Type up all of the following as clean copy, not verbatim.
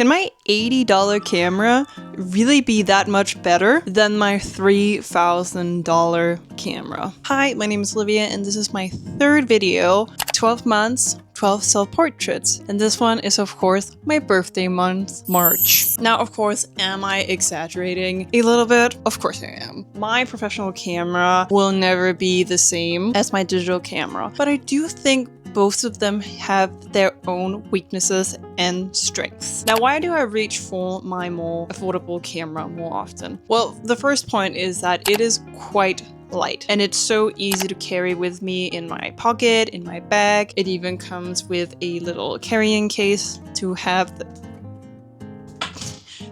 Can my $80 camera really be that much better than my $3,000 camera? Hi, my name is Olivia and this is my third video, 12 months, 12 self-portraits. And this one is of course my birthday month, March. Now of course, am I exaggerating a little bit? Of course I am. My professional camera will never be the same as my digital camera, but I do think both of them have their own weaknesses and strengths. Now, why do I reach for my more affordable camera more often? Well, the first point is that it is quite light and it's so easy to carry with me in my pocket, in my bag. It even comes with a little carrying case to have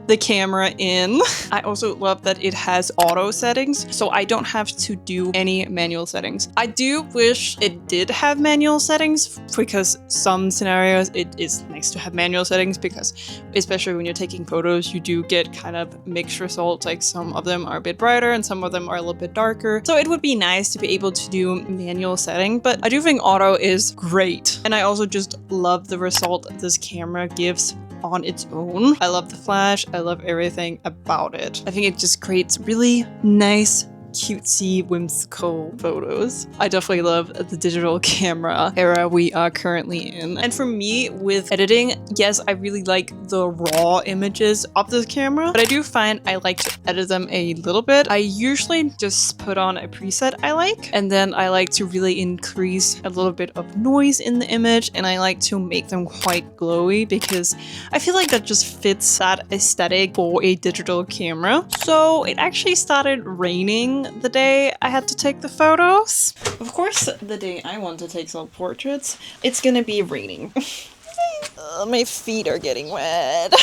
the camera in. I also love that it has auto settings, so I don't have to do any manual settings. I do wish it did have manual settings because some scenarios it is nice to have manual settings because especially when you're taking photos, you do get kind of mixed results. Like some of them are a bit brighter and some of them are a little bit darker. So it would be nice to be able to do manual setting, but I do think auto is great. And I also just love the result this camera gives on its own. I love the flash, I love everything about it. I think it just creates really nice, cutesy, whimsical photos. I definitely love the digital camera era we are currently in. And for me, with editing, yes, I really like the raw images of this camera, but I do find I like to edit them a little bit. I usually just put on a preset I like, and then I like to really increase a little bit of noise in the image, and I like to make them quite glowy because I feel like that just fits that aesthetic for a digital camera. So it actually started raining the day I had to take the photos. Of course, the day I want to take self-portraits, it's gonna be raining. My feet are getting wet.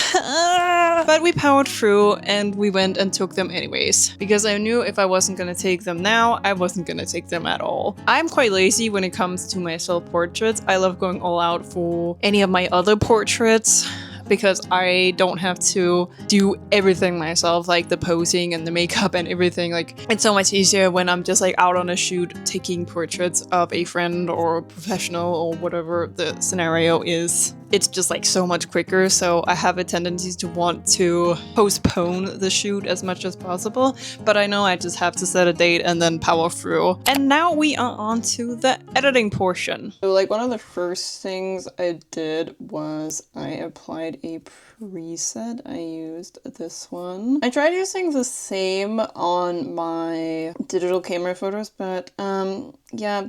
But we powered through and we went and took them anyways, because I knew if I wasn't gonna take them now, I wasn't gonna take them at all. I'm quite lazy when it comes to my self-portraits. I love going all out for any of my other portraits, because I don't have to do everything myself, like the posing and the makeup and everything. Like, it's so much easier when I'm just like out on a shoot taking portraits of a friend or a professional or whatever the scenario is. It's just like so much quicker, so I have a tendency to want to postpone the shoot as much as possible, but I know I just have to set a date and then power through. And now we are on to the editing portion. So like one of the first things I did was I applied a preset. I used this one. I tried using the same on my digital camera photos, but yeah,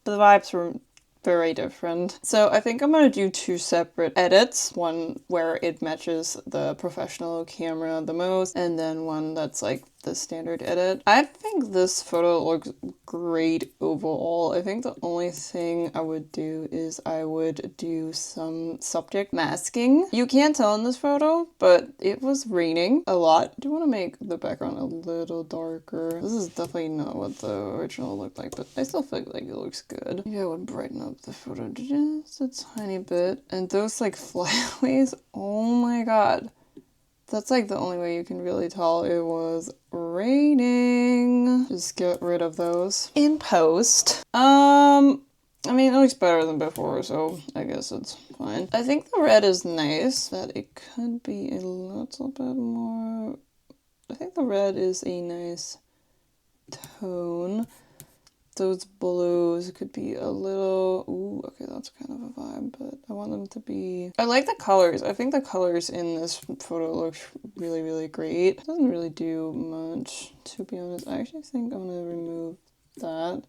the vibes were very different. So I think I'm gonna do two separate edits. One where it matches the professional camera the most, and then one that's like the standard edit. I think this photo looks great overall. I think the only thing I would do is I would do some subject masking. You can't tell in this photo, but it was raining a lot. I do want to make the background a little darker. This is definitely not what the original looked like, but I still feel like it looks good. Maybe I would brighten up the photo just a tiny bit. And those like flyaways, oh my god. That's like the only way you can really tell it was raining. Just get rid of those in post. I mean, it looks better than before, so I guess it's fine. I think the red is nice, that it could be a little bit more. I think the red is a nice tone. Those blues could be a little, ooh, okay, that's kind of a vibe, but I want them to be, I like the colors. I think the colors in this photo look really, really great. It doesn't really do much, to be honest. I actually think I'm gonna remove that.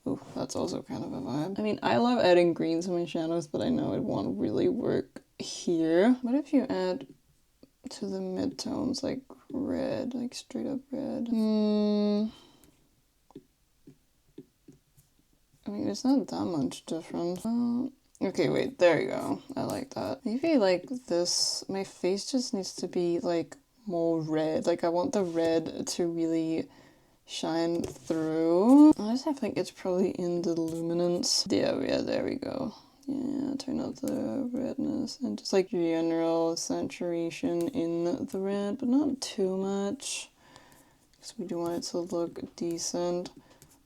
Oh, that's also kind of a vibe. I mean, I love adding greens in my shadows, but I know it won't really work here. What if you add to the midtones, like red, like straight up red? I mean, it's not that much different. Okay, wait, there you go. I like that. Maybe like this, my face just needs to be like more red. Like I want the red to really shine through. I just have think it's probably in the luminance. Yeah, there we go. Yeah, turn out the redness and just like general saturation in the red, but not too much. Because we do want it to look decent.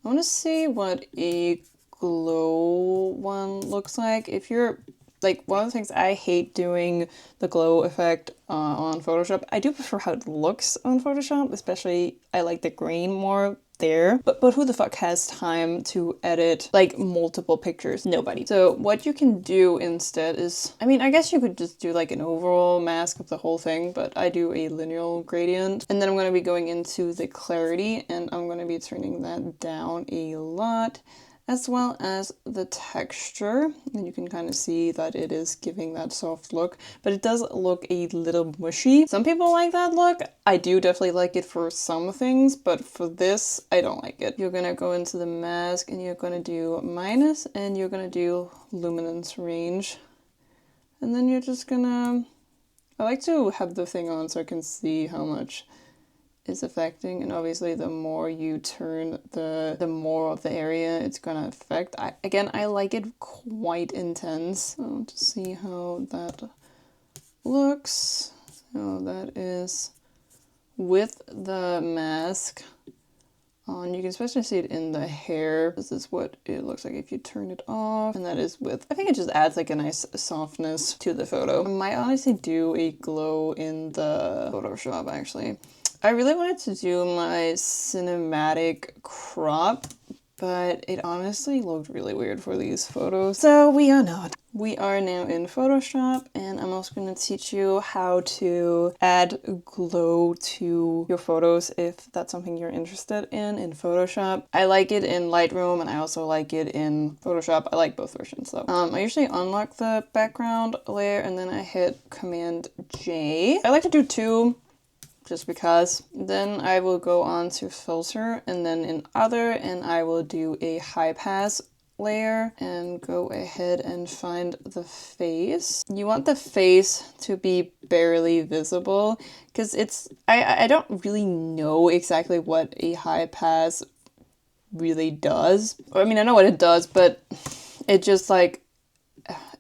I want to see what a glow one looks like. If you're Like, one of the things I hate doing the glow effect on Photoshop. I do prefer how it looks on Photoshop, especially I like the grain more there. But who the fuck has time to edit like multiple pictures? Nobody. So what you can do instead is, I mean, I guess you could just do like an overall mask of the whole thing, but I do a linear gradient. And then I'm going to be going into the clarity and I'm going to be turning that down a lot, as well as the texture. And you can kind of see that it is giving that soft look, but it does look a little mushy. Some people like that look. I do definitely like it for some things, but for this, I don't like it. You're gonna go into the mask and you're gonna do minus and you're gonna do luminance range. And then you're just gonna, I like to have the thing on so I can see how much is affecting, and obviously the more you turn the more of the area it's gonna affect. I like it quite intense. So to see how that looks. So that is with the mask on. You can especially see it in the hair. This is what it looks like if you turn it off, and that is with, I think it just adds like a nice softness to the photo. I might honestly do a glow in the Photoshop actually. I really wanted to do my cinematic crop, but it honestly looked really weird for these photos. So we are not. We are now in Photoshop, and I'm also going to teach you how to add glow to your photos if that's something you're interested in Photoshop. I like it in Lightroom and I also like it in Photoshop. I like both versions though. I usually unlock the background layer and then I hit Command J. I like to do two, just because. Then I will go on to filter and then in other, and I will do a high pass layer and go ahead and find the face. You want the face to be barely visible because it's, I don't really know exactly what a high pass really does. I mean, I know what it does, but it just like,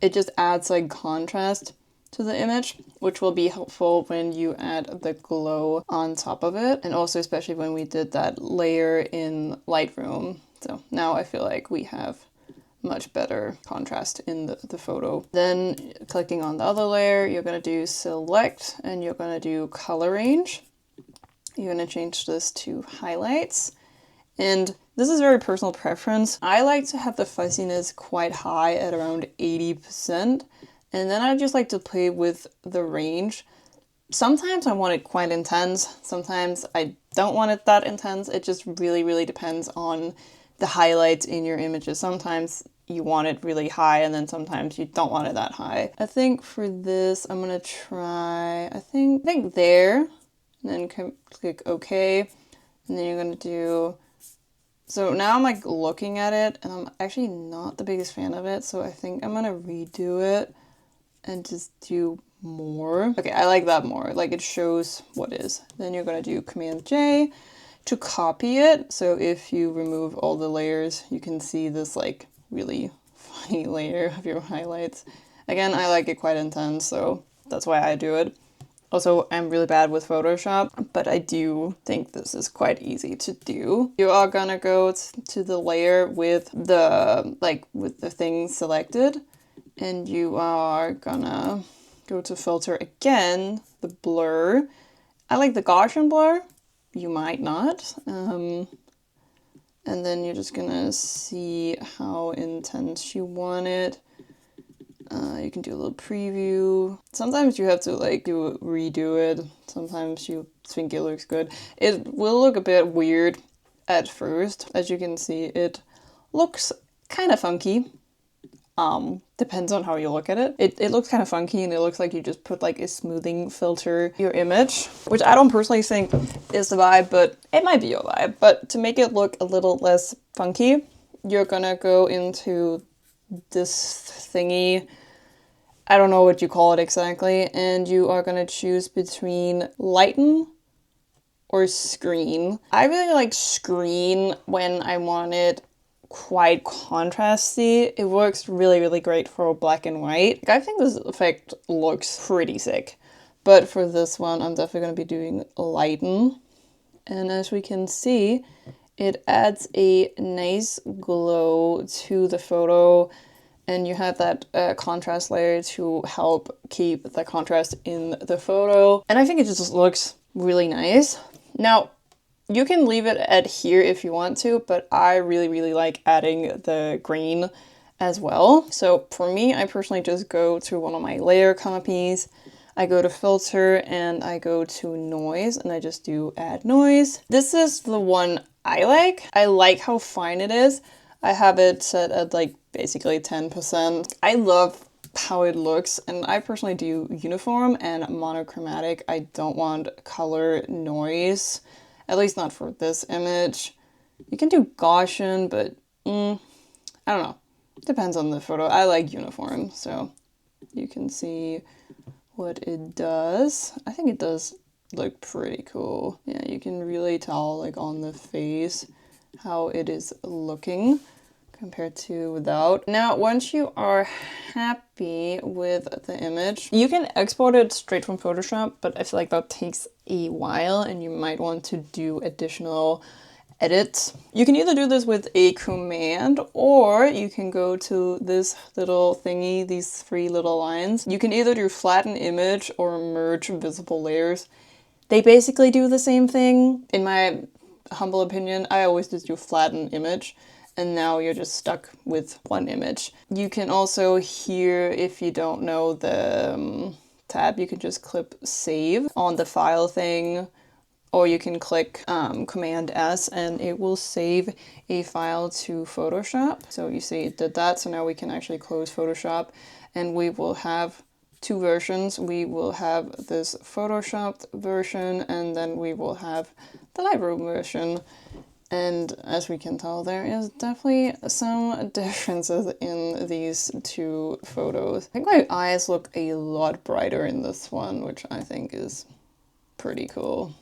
it just adds like contrast to the image, which will be helpful when you add the glow on top of it, and also especially when we did that layer in Lightroom. So now I feel like we have much better contrast in the photo. Then clicking on the other layer, you're going to do select and you're going to do color range. You're going to change this to highlights, and this is very personal preference. I like to have the fuzziness quite high at around 80%. And then I just like to play with the range. Sometimes I want it quite intense. Sometimes I don't want it that intense. It just really, really depends on the highlights in your images. Sometimes you want it really high and then sometimes you don't want it that high. I think for this, I'm gonna try, I think there, and then click OK. And then you're gonna do, so now I'm like looking at it and I'm actually not the biggest fan of it. So I think I'm gonna redo it and just do more. Okay, I like that more. Like it shows what is. Then you're gonna do Command J to copy it. So if you remove all the layers, you can see this like really funny layer of your highlights. Again, I like it quite intense, so that's why I do it. Also, I'm really bad with Photoshop, but I do think this is quite easy to do. You are gonna go to the layer with the thing selected, and you are gonna go to filter again, the blur. I like the Gaussian blur, you might not. And then you're just gonna see how intense you want it. You can do a little preview. Sometimes you have to like redo it. Sometimes you think it looks good. It will look a bit weird at first. As you can see, it looks kind of funky. Depends on how you look at it. It looks kind of funky and it looks like you just put like a smoothing filter your image, which I don't personally think is the vibe, but it might be your vibe. But to make it look a little less funky, you're gonna go into this thingy. I don't know what you call it exactly, and you are gonna choose between lighten or screen. I really like screen when I want it quite contrasty. It works really, really great for black and white. Like, I think this effect looks pretty sick. But for this one, I'm definitely going to be doing lighten. And as we can see, it adds a nice glow to the photo. and you have that contrast layer to help keep the contrast in the photo. And I think it just looks really nice. Now, you can leave it at here if you want to, but I really like adding the green as well. So for me, I personally just go to one of my layer copies. I go to filter and I go to noise and I just do add noise. This is the one I like. I like how fine it is. I have it set at like basically 10%. I love how it looks, and I personally do uniform and monochromatic. I don't want color noise, at least not for this image. You can do Gaussian, but I don't know. Depends on the photo. I like uniform, so you can see what it does. I think it does look pretty cool. Yeah, you can really tell like on the face how it is looking compared to without. Now, once you are happy with the image, you can export it straight from Photoshop, but I feel like that takes a while and you might want to do additional edits. You can either do this with a command, or you can go to this little thingy, these three little lines. You can either do flatten image or merge visible layers. They basically do the same thing. In my humble opinion, I always just do flatten image, and now you're just stuck with one image. You can also here, if you don't know the tab, you can just click save on the file thing, or you can click Command S and it will save a file to Photoshop. So you see it did that, so now we can actually close Photoshop and we will have two versions. We will have this Photoshopped version and then we will have the Lightroom version. And as we can tell, there is definitely some differences in these two photos. I think my eyes look a lot brighter in this one, which I think is pretty cool.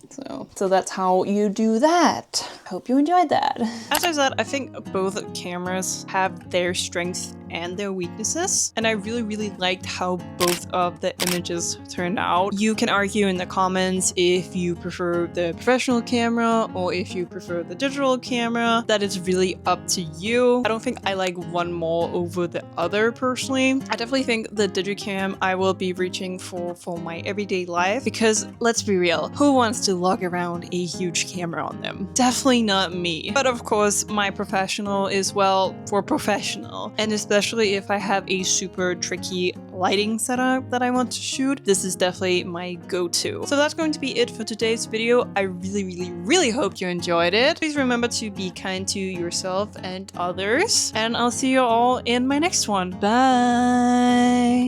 So that's how you do that. Hope you enjoyed that. As I said, I think both cameras have their strengths and their weaknesses, and I really liked how both of the images turned out. You can argue in the comments if you prefer the professional camera or if you prefer the digital camera. That is really up to you. I don't think I like one more over the other personally. I definitely think the Digicam I will be reaching for my everyday life, because let's be real, who wants to lug around a huge camera on them? Definitely not me. But of course, my professional is, well, for professional, and especially if I have a super tricky lighting setup that I want to shoot, this is definitely my go-to. So that's going to be it for today's video. I really hope you enjoyed it. Please remember to be kind to yourself and others, and I'll see you all in my next one. Bye!